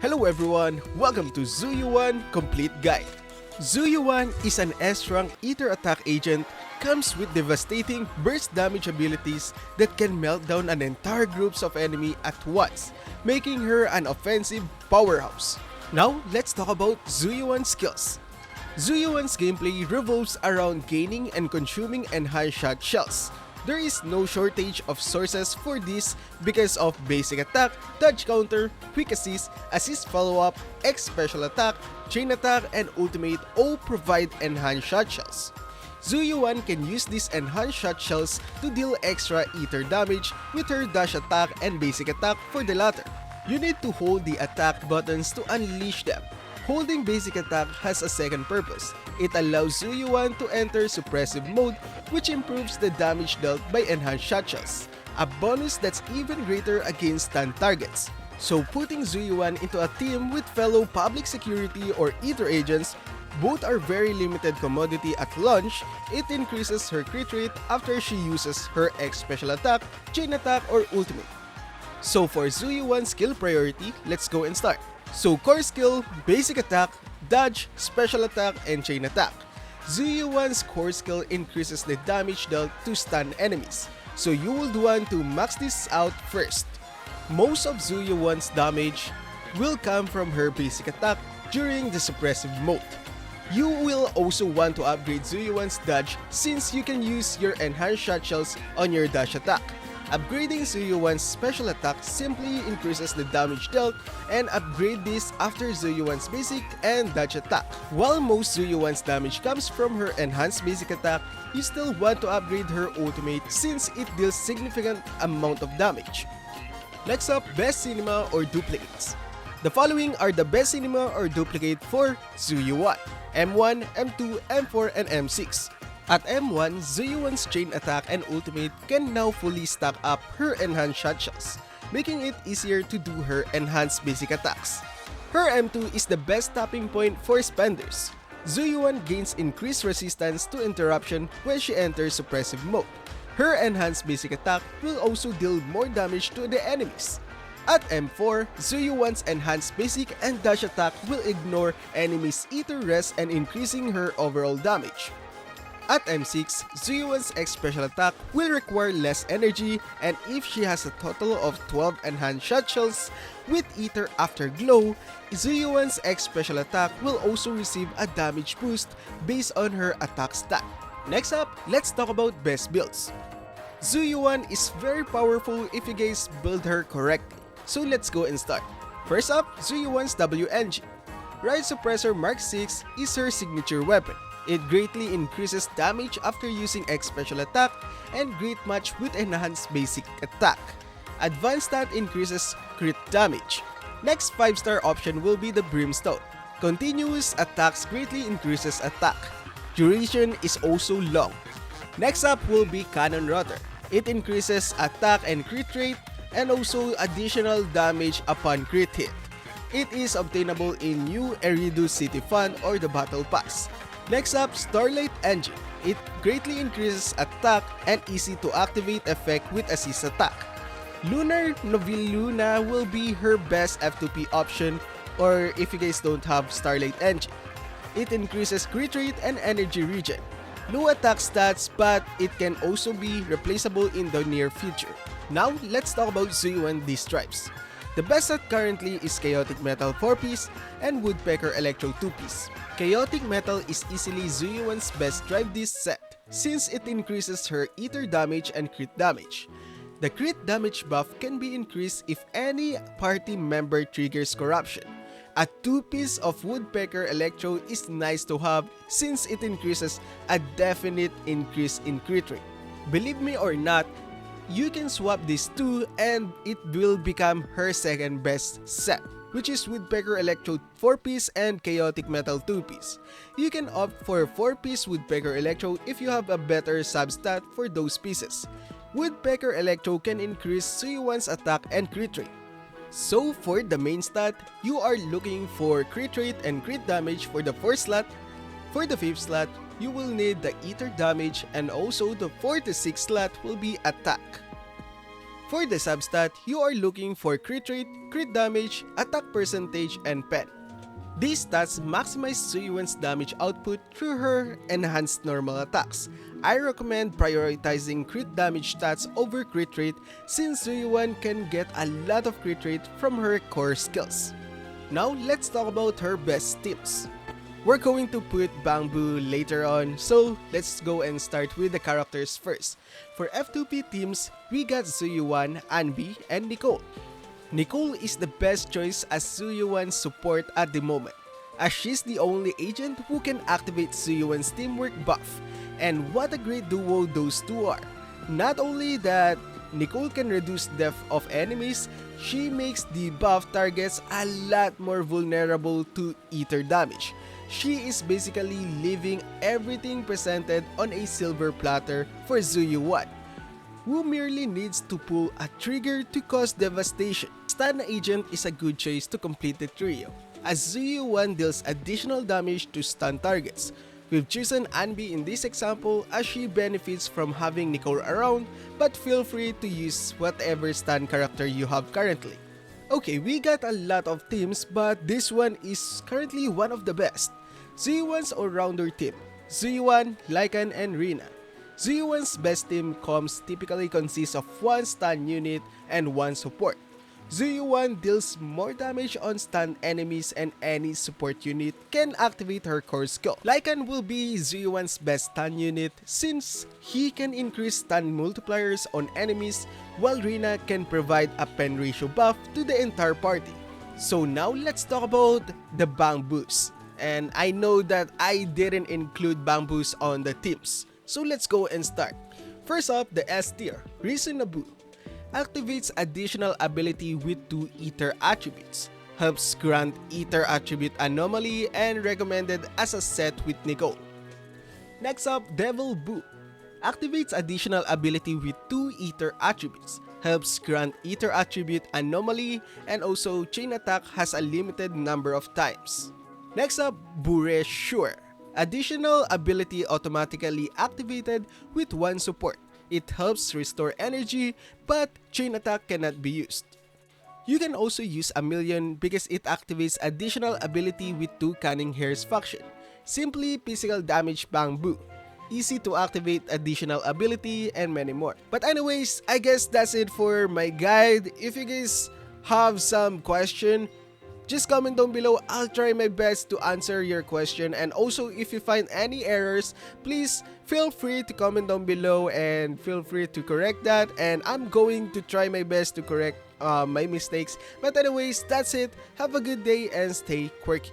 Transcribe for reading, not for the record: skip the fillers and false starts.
Hello everyone, welcome to Zhu Yuan Complete Guide. Zhu Yuan is an S-rank Ether attack agent, comes with devastating burst damage abilities that can melt down an entire groups of enemy at once, making her an offensive powerhouse. Now, let's talk about Zhu Yuan's skills. Zhu Yuan's gameplay revolves around gaining and consuming enhanced shot shells. There is no shortage of sources for this because of basic attack, dodge counter, quick assist follow-up, X special attack, chain attack, and ultimate all provide enhanced shot shells. Zhu Yuan can use these enhanced shot shells to deal extra ether damage with her dash attack and basic attack for the latter. You need to hold the attack buttons to unleash them. Holding basic attack has a second purpose. It allows Zhu Yuan to enter suppressive mode, which improves the damage dealt by enhanced shot shells, a bonus that's even greater against stunned targets. So putting Zhu Yuan into a team with fellow public security or ether agents, both are very limited commodity at launch. It increases her crit rate after she uses her X special attack, chain attack, or ultimate. So for Zhu Yuan's skill priority, let's go and start. So core skill, basic attack, dodge, special attack, and chain attack. Zhu Yuan's core skill increases the damage dealt to stun enemies, so you would want to max this out first. Most of Zhu Yuan's damage will come from her basic attack during the suppressive mode. You will also want to upgrade Zhu Yuan's dodge since you can use your enhanced shot shells on your dash attack. Upgrading Zhu Yuan's special attack simply increases the damage dealt, and upgrade this after Zhu Yuan's basic and dodge attack. While most Zhu Yuan's damage comes from her enhanced basic attack, you still want to upgrade her ultimate since it deals significant amount of damage. Next up, best cinema or duplicates. The following are the best cinema or duplicate for Zhu Yuan: M1, M2, M4, and M6. At M1, Zhu Yuan's chain attack and ultimate can now fully stack up her enhanced shot shells, making it easier to do her enhanced basic attacks. Her M2 is the best stopping point for spenders. Zhu Yuan gains increased resistance to interruption when she enters suppressive mode. Her enhanced basic attack will also deal more damage to the enemies. At M4, Zhu Yuan's enhanced basic and dash attack will ignore enemies' ether rest and increasing her overall damage. At M6, Zhu Yuan's X special attack will require less energy, and if she has a total of 12 enhanced shot shells with ether afterglow, Zhu Yuan's X special attack will also receive a damage boost based on her attack stat. Next up, let's talk about best builds. Zhu Yuan is very powerful if you guys build her correctly, so let's go and start. First up, Zhu Yuan's WNG. Ride Suppressor Mark 6 is her signature weapon. It greatly increases damage after using X special attack and great match with enhanced basic attack. Advanced stat increases crit damage. Next 5-star option will be the Brimstone. Continuous attacks greatly increases attack. Duration is also long. Next up will be Cannon Rotor. It increases attack and crit rate and also additional damage upon crit hit. It is obtainable in New Eridu City Fund or the Battle Pass. Next up, Starlight Engine. It greatly increases attack and easy to activate effect with assist attack. Lunar Noviluna will be her best F2P option, or if you guys don't have Starlight Engine. It increases crit rate and energy regen. Low attack stats, but it can also be replaceable in the near future. Now, let's talk about Zhu Yuan D-Stripes. The best set currently is Chaotic Metal 4-piece and Woodpecker Electro 2-piece. Chaotic Metal is easily Zhu Yuan's best drive this set, since it increases her ether damage and crit damage. The crit damage buff can be increased if any party member triggers corruption. A 2-piece of Woodpecker Electro is nice to have since it increases a definite increase in crit rate. Believe me or not, you can swap these two and it will become her second best set, which is Woodpecker Electro 4-piece and Chaotic Metal 2-piece. You can opt for 4-piece Woodpecker Electro if you have a better substat for those pieces. Woodpecker Electro can increase Zhu Yuan's attack and crit rate. So for the main stat, you are looking for crit rate and crit damage for the 4th slot. For the 5th slot, you will need the ether damage, and also the 4th to 6th slot will be attack. For the substat, you are looking for crit rate, crit damage, attack percentage, and pen. These stats maximize Zhu Yuan's damage output through her enhanced normal attacks. I recommend prioritizing crit damage stats over crit rate since Zhu Yuan can get a lot of crit rate from her core skills. Now let's talk about her best teams. We're going to put Bamboo later on, so let's go and start with the characters first. For F2P teams, we got Zhu Yuan, Anbi, and Nicole. Nicole is the best choice as Zhu Yuan's support at the moment, as she's the only agent who can activate Zhu Yuan's teamwork buff. And what a great duo those two are. Not only that Nicole can reduce depth of enemies, she makes the buff targets a lot more vulnerable to ether damage. She is basically leaving everything presented on a silver platter for Zhu Yuan, who merely needs to pull a trigger to cause devastation. Stun Agent is a good choice to complete the trio, as Zhu Yuan deals additional damage to stun targets. We've chosen Anbi in this example as she benefits from having Nicole around, but feel free to use whatever stun character you have currently. Okay, we got a lot of teams, but this one is currently one of the best. Zhu Yuan's all-rounder team, Zhu Yuan, Lycan, and Rina. Zhu Yuan's best team comps typically consists of one stun unit and one support. Zhu Yuan deals more damage on stunned enemies and any support unit can activate her core skill. Lycan will be Zhu Yuan's best stun unit since he can increase stun multipliers on enemies, while Rina can provide a pen ratio buff to the entire party. So now let's talk about the Banboos. And I know that I didn't include Banboos on the teams, so let's go and start. First up, the S tier, Reasonable. Activates additional ability with 2 ether attributes. Helps grant ether attribute anomaly and recommended as a set with Nicole. Next up, Devil Boo. Activates additional ability with 2 ether attributes. Helps grant ether attribute anomaly and also chain attack has a limited number of times. Next up, Bure Sure. Additional ability automatically activated with 1 support. It helps restore energy, but chain attack cannot be used. You can also use a million because it activates additional ability with 2 Cunning Hairs faction. Simply physical damage Bamboo. Easy to activate additional ability and many more. But anyways, I guess that's it for my guide. If you guys have some question, just comment down below. I'll try my best to answer your question, and also if you find any errors, please feel free to comment down below and feel free to correct that, and I'm going to try my best to correct my mistakes. But anyways, that's it. Have a good day and stay quirky.